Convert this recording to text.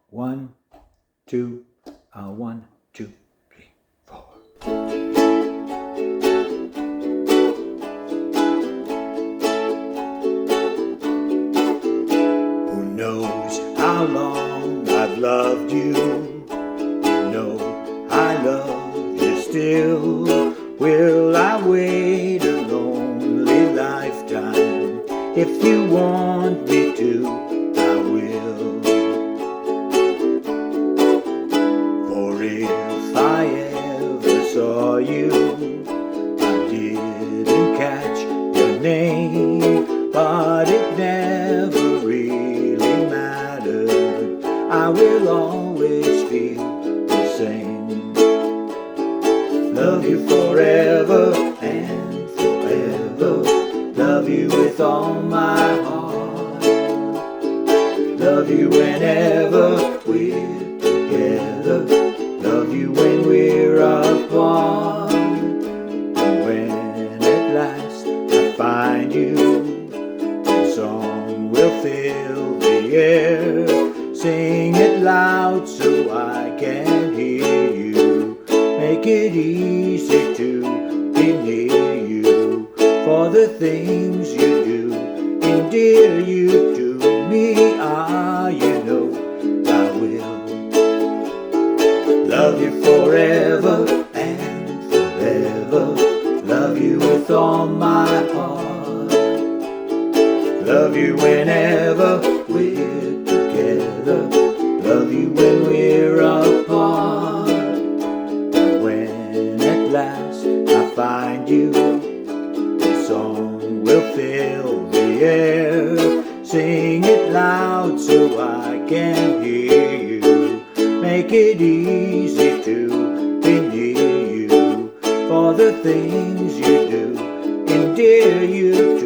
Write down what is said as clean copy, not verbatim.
1, 2, 1, 2, 3, 4. Who knows how long I've loved you? You know I love you still. Will I wait a lonely lifetime? If you want me to, I will. For if I ever saw you, I didn't catch your name, but it never really mattered. I will always feel the same. Love you forever and forever. Love you with all my heart. Love you whenever we're together. Love you when we're apart. And when at last I find you, the song will fill the air. Sing it loud so I can hear you. Make it easy to be near you. For the things you do endear you to me. You know I will love you forever and forever. Love you with all my heart. Love you whenever we're together. Love you when we're apart. And when at last I find you, the song will fill the air. Sing it loud so I can hear you. Make it easy to be near you. For the things you do endear you